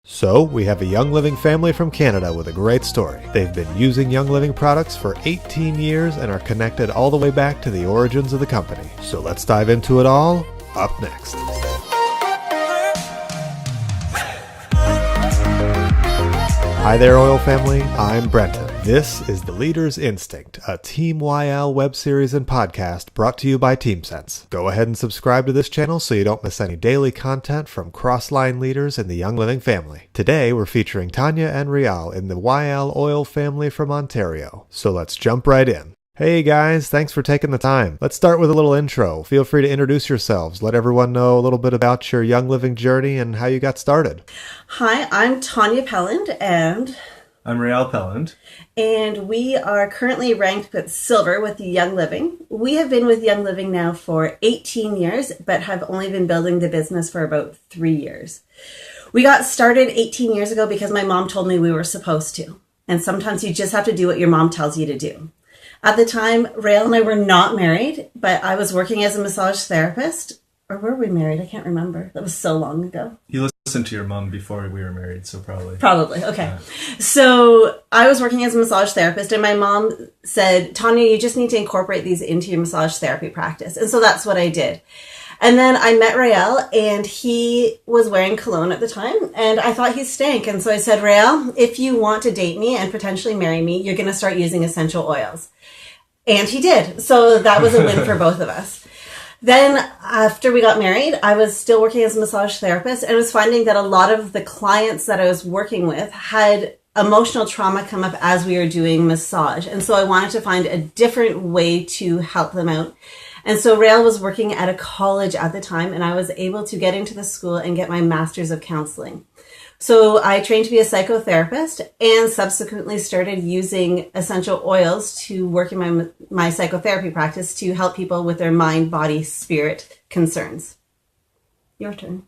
So, we have a Young Living family from Canada with a great story. They've been using Young Living products for 18 years and are connected all the way back to the origins of the company. So let's dive into it all, up next. Hi there, Oil Family. I'm Brenton. This is The Leader's Instinct, a Team YL web series and podcast brought to you by TeamSense. Go ahead and subscribe to this channel so you don't miss any daily content from cross-line leaders in the Young Living family. Today, we're featuring Tanya and Rhéal in the YL Oil family from Ontario. So let's jump right in. Hey guys, thanks for taking the time. Let's start with a little intro. Feel free to introduce yourselves. Let everyone know a little bit about your Young Living journey and how you got started. Hi, I'm Tanya Pelland and I'm Rhéal Pelland. And we are currently ranked with silver with Young Living. We have been with Young Living now for 18 years, but have only been building the business for about 3 years. We got started 18 years ago because my mom told me we were supposed to. And sometimes you just have to do what your mom tells you to do. At the time, Rhéal and I were not married, but I was working as a massage therapist. Or were we married? I can't remember. That was so long ago. You listened to your mom before we were married, so probably. Probably, okay. Yeah. So I was working as a massage therapist, and my mom said, Tanya, you just need to incorporate these into your massage therapy practice. And so that's what I did. And then I met Rhéal, and he was wearing cologne at the time, and I thought he stank. And so I said, Rhéal, if you want to date me and potentially marry me, you're going to start using essential oils. And he did. So that was a win for both of us. Then after we got married, I was still working as a massage therapist and was finding that a lot of the clients that I was working with had emotional trauma come up as we were doing massage. And so I wanted to find a different way to help them out. And so Rhéal was working at a college at the time, and I was able to get into the school and get my master's of counseling. So I trained to be a psychotherapist and subsequently started using essential oils to work in my psychotherapy practice to help people with their mind, body, spirit concerns. Your turn.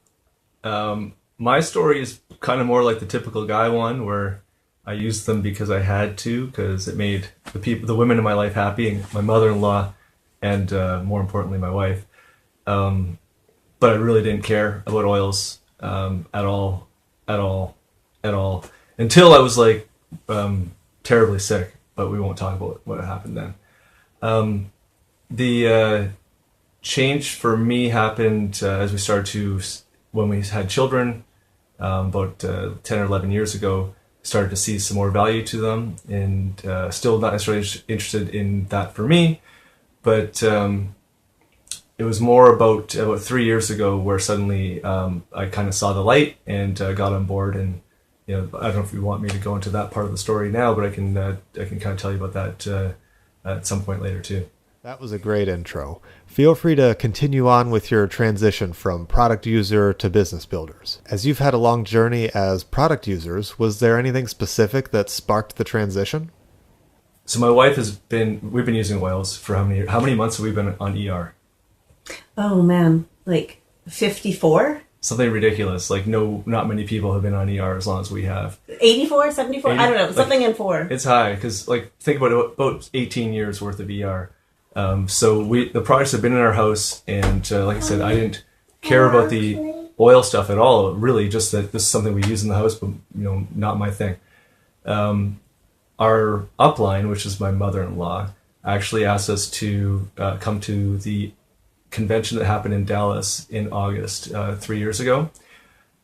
My story is kind of more like the typical guy one, where I used them because I had to, because it made the women in my life happy, and my mother-in-law, and more importantly, my wife. But I really didn't care about oils at all, until I was like terribly sick. But we won't talk about what happened then. The change for me happened as we started when we had children, about 10 or 11 years ago. Started to see some more value to them, and still not necessarily interested in that for me. But it was more about 3 years ago where suddenly I kind of saw the light and got on board. And I don't know if you want me to go into that part of the story now, but I can kind of tell you about that at some point later too. That was a great intro. Feel free to continue on with your transition from product user to business builders. As you've had a long journey as product users, was there anything specific that sparked the transition? So my wife we've been using oils for how many months have we been on ER? Oh man, like 54? Something ridiculous. Like not many people have been on ER as long as we have. 84, 74? I don't know, something in 4. It's high, because think about 18 years worth of ER. So the products have been in our house, and like I said, I didn't care about the oil stuff at all, really, just that this is something we use in the house, but not my thing. Our upline, which is my mother-in-law, actually asked us to come to the convention that happened in Dallas in August 3 years ago.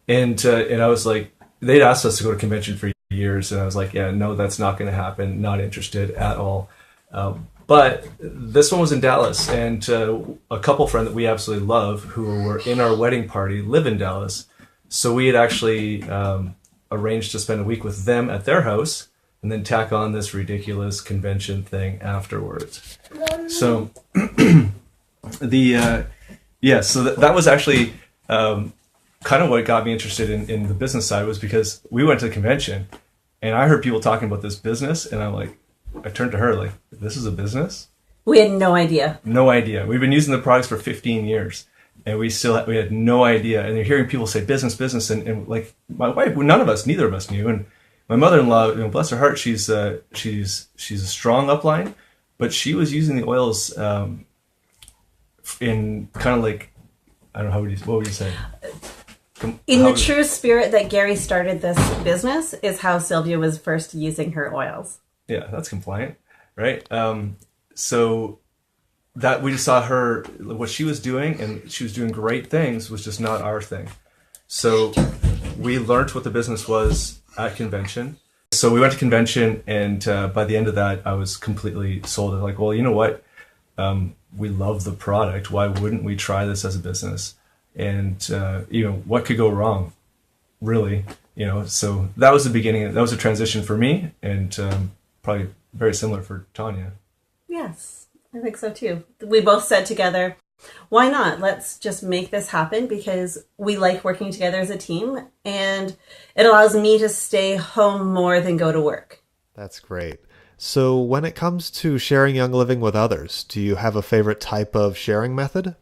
And I was like, they'd asked us to go to convention for years, and I was like, yeah, no, that's not going to happen, not interested at all. But this one was in Dallas, and a couple friend that we absolutely love, who were in our wedding party, live in Dallas. So we had actually arranged to spend a week with them at their house, and then tack on this ridiculous convention thing afterwards. So that was actually kind of what got me interested in the business side, was because we went to the convention and I heard people talking about this business, and I turned to her like, this is a business? We had no idea. No idea. We've been using the products for 15 years. And we had no idea. And you're hearing people say business, and like my wife, neither of us knew. And my mother-in-law, bless her heart, she's a strong upline, but she was using the oils in kind of like, I don't know, what would you say? In the true spirit that Gary started this business is how Sylvia was first using her oils. Yeah, that's compliant, right? So that we just saw her, what she was doing, and she was doing great things, was just not our thing. So we learned what the business was at convention. So we went to convention, and by the end of that, I was completely sold. Like, well, you know what? We love the product. Why wouldn't we try this as a business? And, what could go wrong, really? So that was the beginning. That was a transition for me, and probably very similar for Tanya. Yes, I think so too. We both said together, why not? Let's just make this happen, because we like working together as a team, and it allows me to stay home more than go to work. That's great. So when it comes to sharing Young Living with others, do you have a favorite type of sharing method?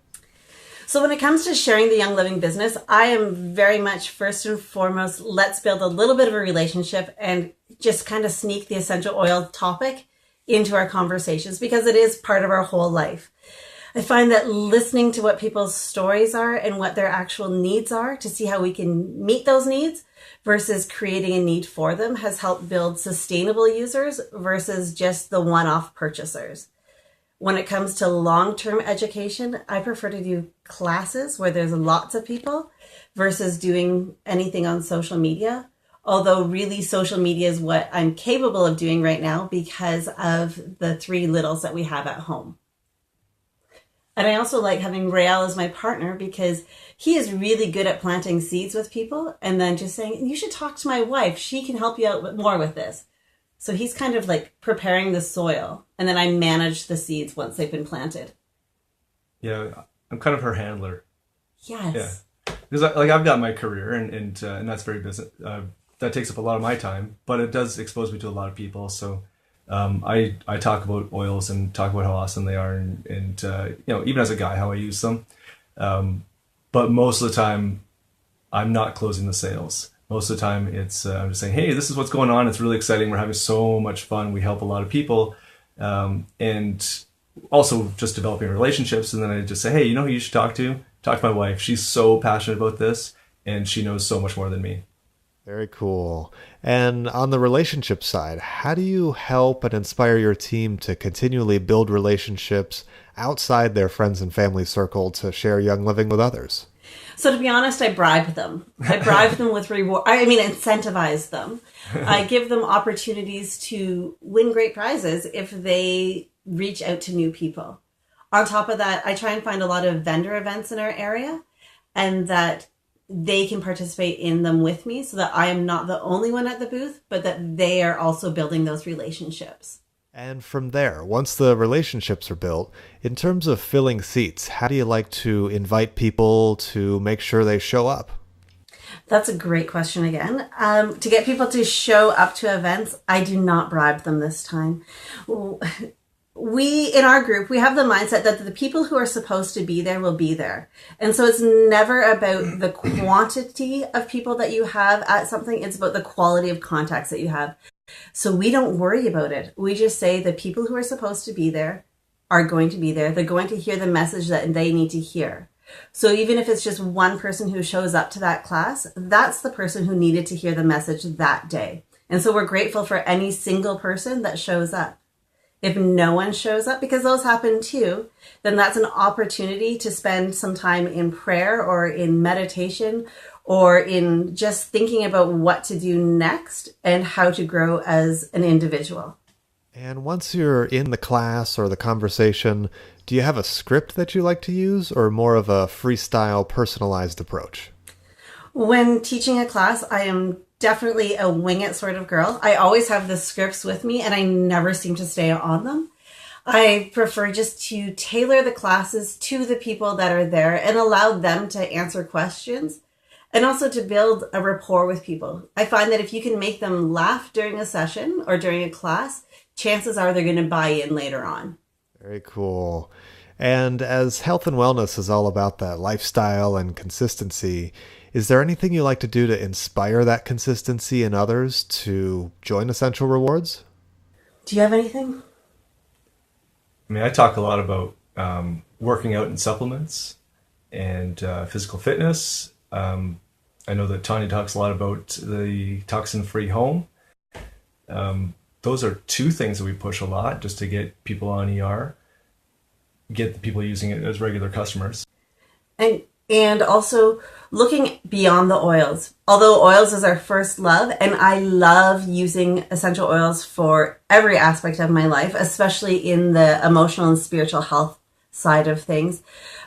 So when it comes to sharing the Young Living business, I am very much first and foremost, let's build a little bit of a relationship and just kind of sneak the essential oil topic into our conversations, because it is part of our whole life. I find that listening to what people's stories are and what their actual needs are to see how we can meet those needs versus creating a need for them has helped build sustainable users versus just the one-off purchasers. When it comes to long-term education, I prefer to do classes where there's lots of people versus doing anything on social media. Although really social media is what I'm capable of doing right now because of the 3 littles that we have at home. And I also like having Rhéal as my partner because he is really good at planting seeds with people and then just saying, you should talk to my wife. She can help you out more with this. So he's kind of like preparing the soil, and then I manage the seeds once they've been planted. Yeah, I'm kind of her handler. Yes. Yeah, because I've got my career, and that's very business. That takes up a lot of my time, but it does expose me to a lot of people. So I talk about oils and talk about how awesome they are, and even as a guy, how I use them. But most of the time, I'm not closing the sales. Most of the time, it's I'm just saying, hey, this is what's going on. It's really exciting. We're having so much fun. We help a lot of people. And also just developing relationships. And then I just say, hey, you know who you should talk to? Talk to my wife. She's so passionate about this, and she knows so much more than me. Very cool. And on the relationship side, how do you help and inspire your team to continually build relationships outside their friends and family circle to share Young Living with others? So to be honest, I bribe them. I bribe them with reward. I mean, incentivize them. I give them opportunities to win great prizes if they reach out to new people. On top of that, I try and find a lot of vendor events in our area, and that they can participate in them with me so that I am not the only one at the booth, but that they are also building those relationships. And from there, once the relationships are built, in terms of filling seats, how do you like to invite people to make sure they show up? That's a great question again. To get people to show up to events, I do not bribe them this time. In our group, we have the mindset that the people who are supposed to be there will be there. And so it's never about the quantity of people that you have at something. It's about the quality of contacts that you have. So we don't worry about it. We just say the people who are supposed to be there are going to be there. They're going to hear the message that they need to hear. So even if it's just one person who shows up to that class, that's the person who needed to hear the message that day. And so we're grateful for any single person that shows up. If no one shows up, because those happen too, then that's an opportunity to spend some time in prayer or in meditation or in just thinking about what to do next and how to grow as an individual. And once you're in the class or the conversation, do you have a script that you like to use or more of a freestyle, personalized approach? When teaching a class, I am definitely a wing it sort of girl. I always have the scripts with me and I never seem to stay on them. I prefer just to tailor the classes to the people that are there and allow them to answer questions and also to build a rapport with people. I find that if you can make them laugh during a session or during a class, chances are they're going to buy in later on. Very cool. And as health and wellness is all about that lifestyle and consistency, is there anything you like to do to inspire that consistency in others to join Essential Rewards? Do you have anything? I mean, I talk a lot about working out and supplements and physical fitness. I know that Tanya talks a lot about the toxin-free home. Those are two things that we push a lot just to get people on ER, get the people using it as regular customers. And also looking beyond the oils. Although oils is our first love, and I love using essential oils for every aspect of my life, especially in the emotional and spiritual health side of things.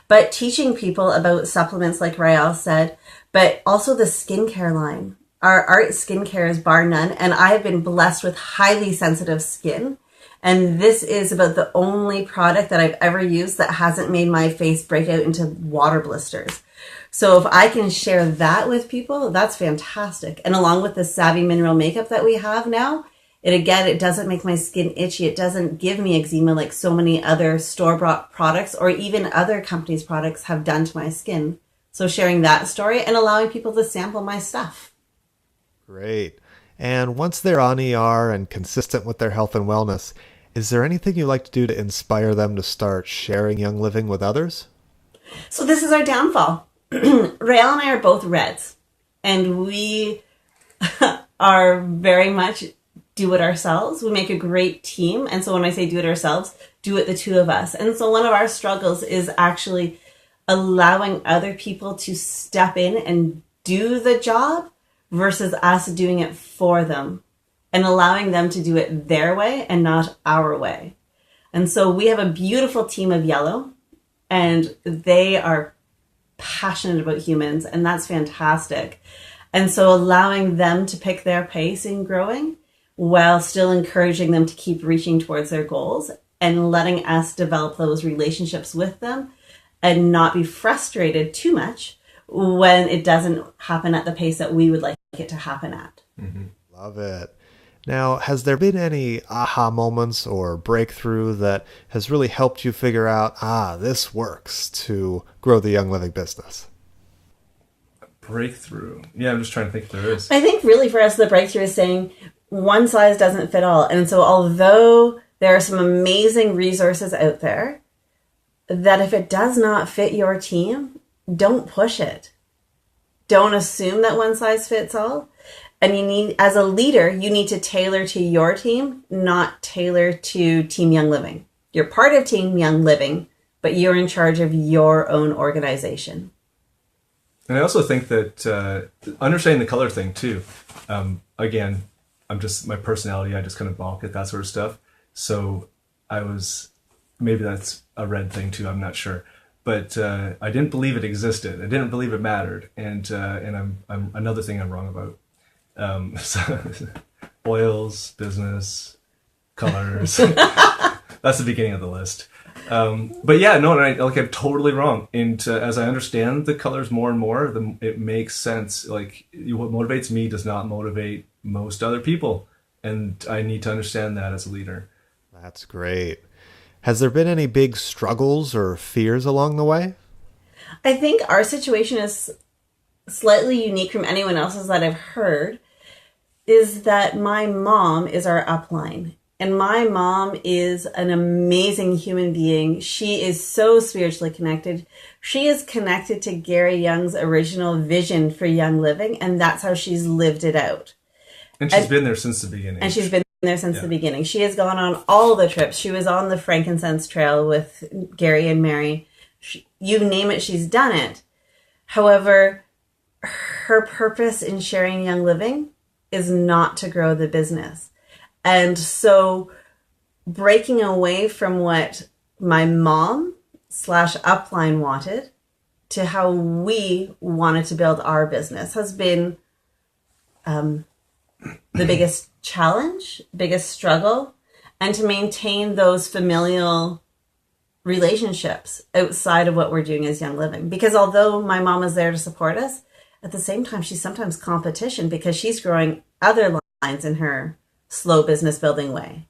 But teaching people about supplements like Rhéal said, but also the skincare line. Our Art skincare is bar none, and I have been blessed with highly sensitive skin. And this is about the only product that I've ever used that hasn't made my face break out into water blisters. So if I can share that with people, that's fantastic. And along with the Savvy Mineral makeup that we have now, it doesn't make my skin itchy. It doesn't give me eczema like so many other store-bought products or even other companies' products have done to my skin. So sharing that story and allowing people to sample my stuff. Great. And once they're on ER and consistent with their health and wellness, is there anything you like to do to inspire them to start sharing Young Living with others? So this is our downfall. Rhéal and I are both Reds, and we are very much do it ourselves. We make a great team. And so when I say do it ourselves, do it the two of us. And so one of our struggles is actually allowing other people to step in and do the job versus us doing it for them and allowing them to do it their way and not our way. And so we have a beautiful team of yellow, and they are passionate about humans, and that's fantastic. And so allowing them to pick their pace in growing while still encouraging them to keep reaching towards their goals and letting us develop those relationships with them and not be frustrated too much when it doesn't happen at the pace that we would like it to happen at. Mm-hmm. Love it. Now, has there been any aha moments or breakthrough that has really helped you figure out, this works to grow the Young Living business? Breakthrough. Yeah, I'm just trying to think if there is. I think really for us, the breakthrough is saying one size doesn't fit all. And so although there are some amazing resources out there, that if it does not fit your team, don't push it. Don't assume that one size fits all. And you need, as a leader, you need to tailor to your team, not tailor to Team Young Living. You're part of Team Young Living, but you're in charge of your own organization. And I also think that understanding the color thing too, again, I'm just, my personality, I just kind of balk at that sort of stuff. So maybe that's a red thing too, I'm not sure. But I didn't believe it existed. I didn't believe it mattered. And I'm another thing I'm wrong about. So, oils, business, colors. That's the beginning of the list. But yeah, no, I'm totally wrong. And as I understand the colors more and more, it makes sense. Like what motivates me does not motivate most other people. And I need to understand that as a leader. That's great. Has there been any big struggles or fears along the way? I think our situation is slightly unique from anyone else's that I've heard, is that my mom is our upline. And my mom is an amazing human being. She is so spiritually connected. She is connected to Gary Young's original vision for Young Living, and that's how she's lived it out. And she's been there since the beginning. And she's been there since the beginning. She has gone on all the trips. She was on the frankincense trail with Gary and Mary. You name it, she's done it. However, her purpose in sharing Young Living is not to grow the business. And so breaking away from what my mom / upline wanted to how we wanted to build our business has been the biggest challenge, biggest struggle, and to maintain those familial relationships outside of what we're doing as Young Living. Because although my mom is there to support us, at the same time, she's sometimes competition because she's growing other lines in her slow business building way.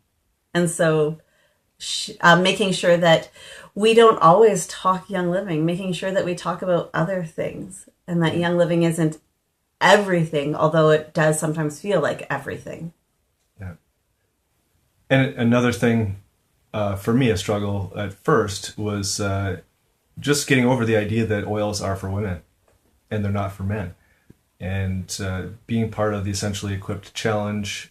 And so making sure that we don't always talk Young Living, making sure that we talk about other things and that Young Living isn't everything, although it does sometimes feel like everything. Yeah. And another thing for me, a struggle at first was just getting over the idea that oils are for women and they're not for men. And being part of the Essentially Equipped Challenge,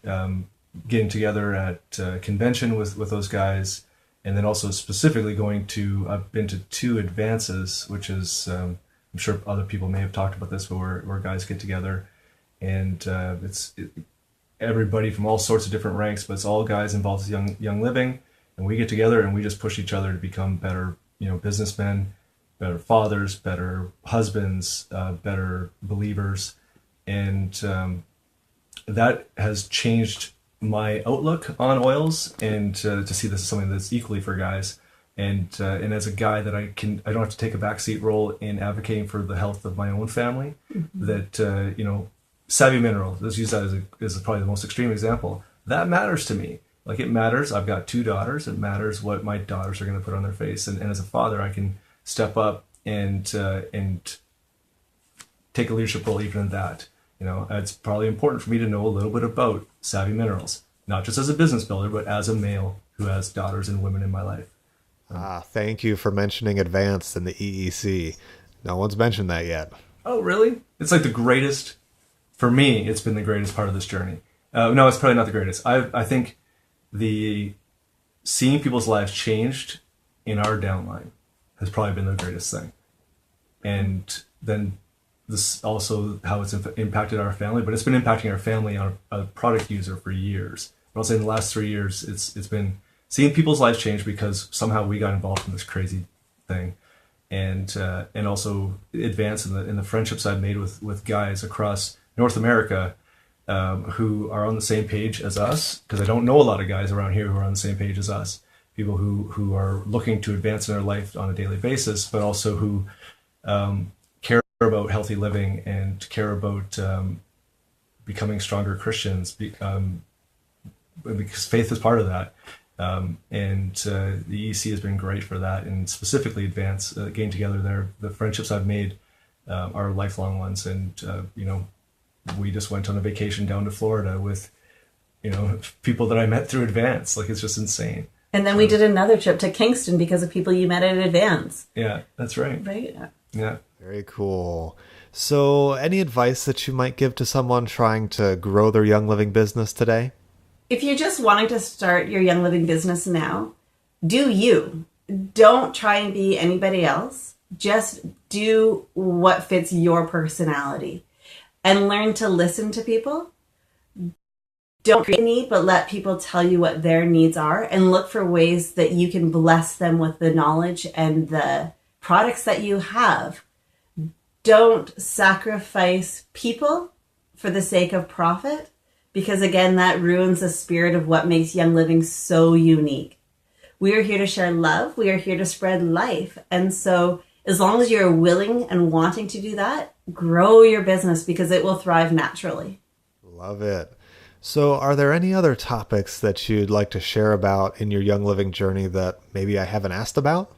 getting together at convention with those guys, and then also specifically I've been to 2 advances, which is, I'm sure other people may have talked about this, but where guys get together, and everybody from all sorts of different ranks, but it's all guys involved with young living, and we get together and we just push each other to become better, businessmen, better fathers, better husbands, better believers, and that has changed my outlook on oils, and to see this as something that's equally for guys, and as a guy that I don't have to take a backseat role in advocating for the health of my own family. Mm-hmm. That Savvy Minerals, let's use that as probably the most extreme example. That matters to me. Like, it matters. I've got 2 daughters. It matters what my daughters are going to put on their face, and as a father, I can step up and take a leadership role even in that. It's probably important for me to know a little bit about Savvy Minerals, not just as a business builder, but as a male who has daughters and women in my life. Thank you for mentioning Advanced and the EEC. No one's mentioned that yet. Oh, really? It's like the greatest, for me, it's been the greatest part of this journey. No, it's probably not the greatest. I think seeing people's lives changed in our downline has probably been the greatest thing. And then this also how it's impacted our family, but it's been impacting our family on a product user for years. But I'll say in the last 3 years, it's been seeing people's lives change because somehow we got involved in this crazy thing, and also advance in the friendships I've made with guys across North America who are on the same page as us, because I don't know a lot of guys around here who are on the same page as us, people who are looking to advance in their life on a daily basis, but also who care about healthy living and care about becoming stronger Christians, because faith is part of that. And the EEC has been great for that, and specifically Advance, getting together there. The friendships I've made are lifelong ones, and we just went on a vacation down to Florida with people that I met through Advance. Like, it's just insane. And then we did another trip to Kingston because of people you met at Advance. Yeah, that's right. Right? Yeah. Very cool. So, any advice that you might give to someone trying to grow their Young Living business today? If you're just wanting to start your Young Living business now, do you. Don't try and be anybody else. Just do what fits your personality. And learn to listen to people. Don't create a need, but let people tell you what their needs are, and look for ways that you can bless them with the knowledge and the products that you have. Don't sacrifice people for the sake of profit, because again, that ruins the spirit of what makes Young Living so unique. We are here to share love. We are here to spread life. And so as long as you're willing and wanting to do that, grow your business, because it will thrive naturally. Love it. So are there any other topics that you'd like to share about in your Young Living journey that maybe I haven't asked about?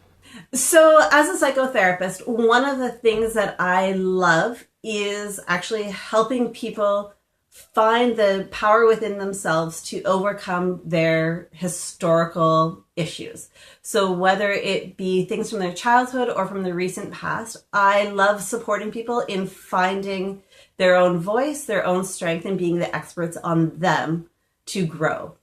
So as a psychotherapist, one of the things that I love is actually helping people find the power within themselves to overcome their historical issues. So whether it be things from their childhood or from the recent past, I love supporting people in finding their own voice, their own strength, and being the experts on them to grow.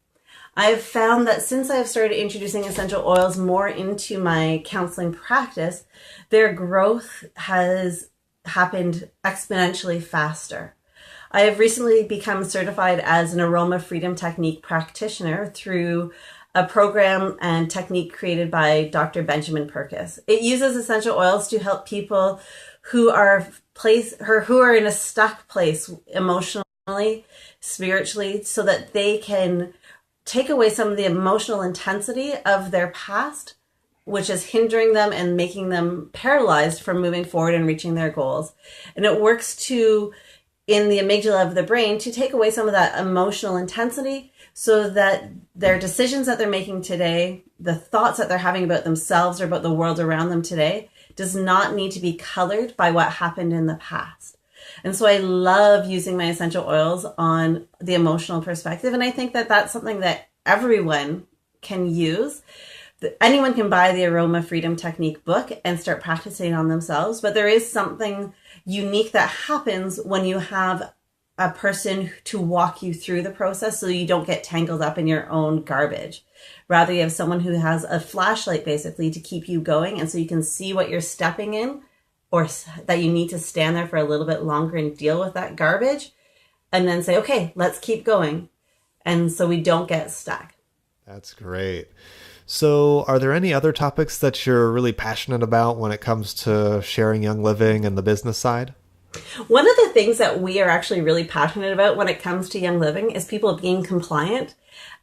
I've found that since I've started introducing essential oils more into my counseling practice, their growth has happened exponentially faster. I have recently become certified as an aroma freedom technique practitioner through a program and technique created by Dr. Benjamin Purkis. It uses essential oils to help people who are in a stuck place emotionally, spiritually, so that they can take away some of the emotional intensity of their past, which is hindering them and making them paralyzed from moving forward and reaching their goals. And it works in the amygdala of the brain to take away some of that emotional intensity, so that their decisions that they're making today, the thoughts that they're having about themselves or about the world around them today, does not need to be colored by what happened in the past. And so I love using my essential oils on the emotional perspective. And I think that that's something that everyone can use. Anyone can buy the Aroma Freedom Technique book and start practicing on themselves. But there is something unique that happens when you have a person to walk you through the process so you don't get tangled up in your own garbage. Rather, you have someone who has a flashlight basically to keep you going, and so you can see what you're stepping in, or that you need to stand there for a little bit longer and deal with that garbage, and then say, okay, let's keep going. And so we don't get stuck. That's great. So are there any other topics that you're really passionate about when it comes to sharing Young Living and the business side? One of the things that we are actually really passionate about when it comes to Young Living is people being compliant.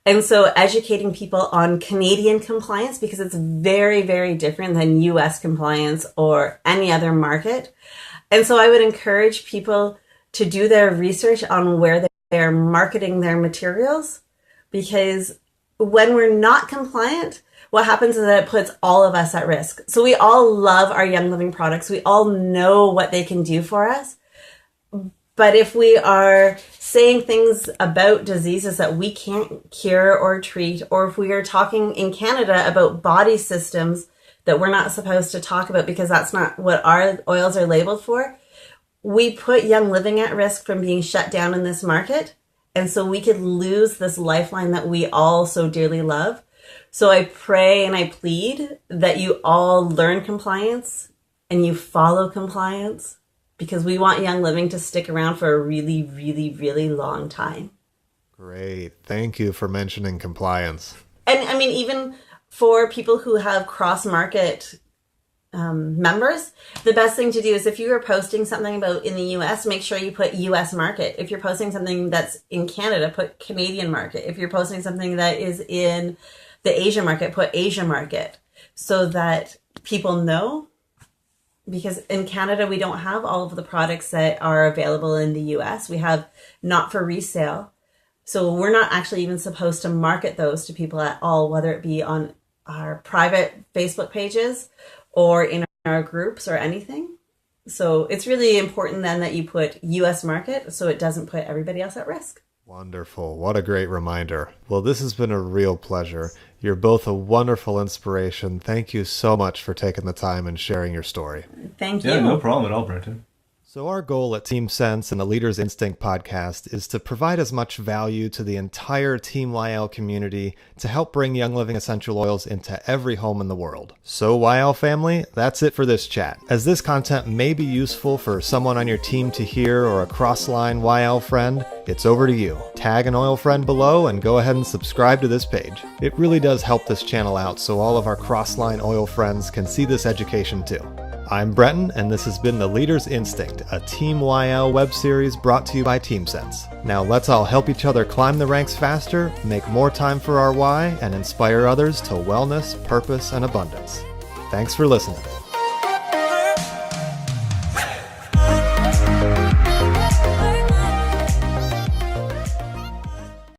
And so educating people on Canadian compliance, because it's very, very different than US compliance or any other market. And so I would encourage people to do their research on where they're marketing their materials, because when we're not compliant, what happens is that it puts all of us at risk. So we all love our Young Living products. We all know what they can do for us. But if we are saying things about diseases that we can't cure or treat, or if we are talking in Canada about body systems that we're not supposed to talk about because that's not what our oils are labeled for, we put Young Living at risk from being shut down in this market. And so we could lose this lifeline that we all so dearly love. So I pray and I plead that you all learn compliance and you follow compliance, because we want Young Living to stick around for a really, really, really long time. Great. Thank you for mentioning compliance. And I mean, even for people who have cross-market members, the best thing to do is if you are posting something about in the US, make sure you put US market. If you're posting something that's in Canada, put Canadian market. If you're posting something that is in the Asia market, put Asia market, so that people know. Because in Canada, we don't have all of the products that are available in the US. We have not for resale. So we're not actually even supposed to market those to people at all, whether it be on our private Facebook pages or in our groups or anything. So it's really important then that you put US market so it doesn't put everybody else at risk. Wonderful. What a great reminder. Well, this has been a real pleasure. You're both a wonderful inspiration. Thank you so much for taking the time and sharing your story. Thank you. Yeah, no problem at all, Brenton. So our goal at TeamSense and the Leaders Instinct podcast is to provide as much value to the entire Team YL community to help bring Young Living essential oils into every home in the world. So YL family, that's it for this chat. As this content may be useful for someone on your team to hear or a cross-line YL friend, it's over to you. Tag an oil friend below and go ahead and subscribe to this page. It really does help this channel out so all of our cross-line oil friends can see this education too. I'm Brenton, and this has been The Leader's Instinct, a Team YL web series brought to you by TeamSense. Now let's all help each other climb the ranks faster, make more time for our why, and inspire others to wellness, purpose, and abundance. Thanks for listening.